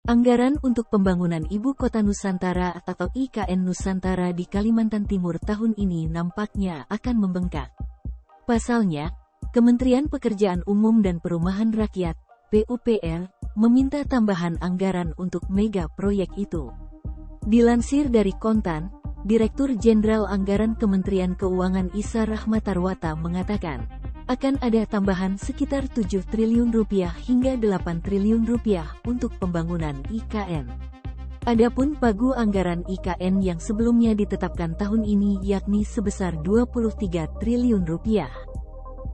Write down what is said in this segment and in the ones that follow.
Anggaran untuk pembangunan Ibu Kota Nusantara atau IKN Nusantara di Kalimantan Timur tahun ini nampaknya akan membengkak. Pasalnya, Kementerian Pekerjaan Umum dan Perumahan Rakyat (PUPR) meminta tambahan anggaran untuk mega proyek itu. Dilansir dari Kontan, Direktur Jenderal Anggaran Kementerian Keuangan Isa Rahmatarwata mengatakan, akan ada tambahan sekitar 7 triliun rupiah hingga 8 triliun rupiah untuk pembangunan IKN. Adapun pagu anggaran IKN yang sebelumnya ditetapkan tahun ini yakni sebesar 23 triliun rupiah.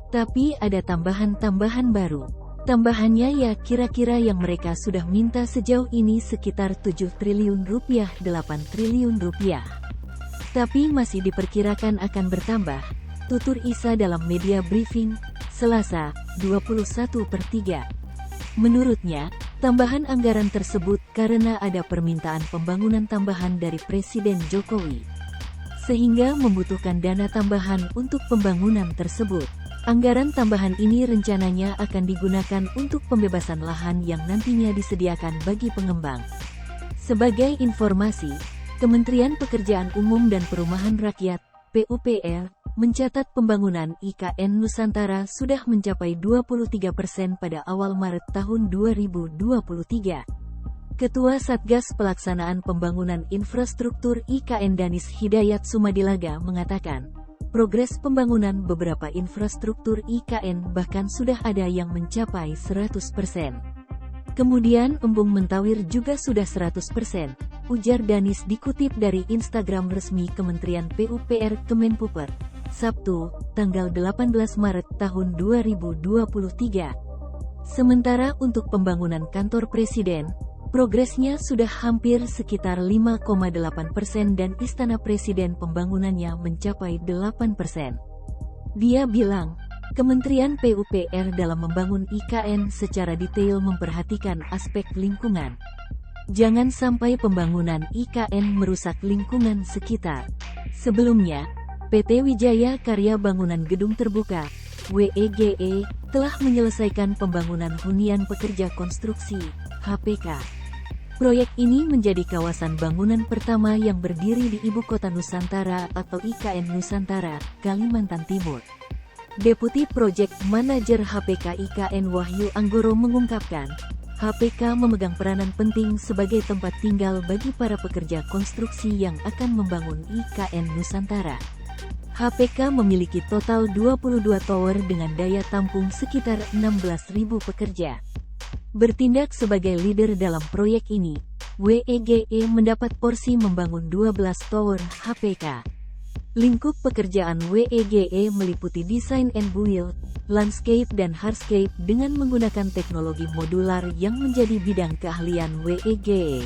Tapi ada tambahan-tambahan baru. Tambahannya ya kira-kira yang mereka sudah minta sejauh ini sekitar 7 triliun rupiah 8 triliun rupiah. Tapi masih diperkirakan akan bertambah, tutur Isa dalam media briefing, Selasa, 21/3. Menurutnya, tambahan anggaran tersebut karena ada permintaan pembangunan tambahan dari Presiden Jokowi. Sehingga membutuhkan dana tambahan untuk pembangunan tersebut. Anggaran tambahan ini rencananya akan digunakan untuk pembebasan lahan yang nantinya disediakan bagi pengembang. Sebagai informasi, Kementerian Pekerjaan Umum dan Perumahan Rakyat (PUPR) mencatat pembangunan IKN Nusantara sudah mencapai 23% pada awal Maret tahun 2023. Ketua Satgas Pelaksanaan Pembangunan Infrastruktur IKN Danis Hidayat Sumadilaga mengatakan, progres pembangunan beberapa infrastruktur IKN bahkan sudah ada yang mencapai 100%. Kemudian Embung Mentawir juga sudah 100%, ujar Danis dikutip dari Instagram resmi Kementerian PUPR Kemenpuper, Sabtu, tanggal 18 Maret tahun 2023. Sementara untuk pembangunan kantor Presiden, progresnya sudah hampir sekitar 5,8% dan Istana Presiden pembangunannya mencapai 8%. Dia bilang, Kementerian PUPR dalam membangun IKN secara detail memperhatikan aspek lingkungan. Jangan sampai pembangunan IKN merusak lingkungan sekitar. Sebelumnya, PT Wijaya Karya Bangunan Gedung Terbuka (WEGE) telah menyelesaikan pembangunan hunian pekerja konstruksi (HPK). Proyek ini menjadi kawasan bangunan pertama yang berdiri di Ibu Kota Nusantara atau IKN Nusantara, Kalimantan Timur. Deputi Project Manager HPK IKN Wahyu Anggoro mengungkapkan, HPK memegang peranan penting sebagai tempat tinggal bagi para pekerja konstruksi yang akan membangun IKN Nusantara. HPK memiliki total 22 tower dengan daya tampung sekitar 16.000 pekerja. Bertindak sebagai leader dalam proyek ini, WEGE mendapat porsi membangun 12 tower HPK. Lingkup pekerjaan WEGE meliputi desain and build, landscape dan hardscape dengan menggunakan teknologi modular yang menjadi bidang keahlian WEGE.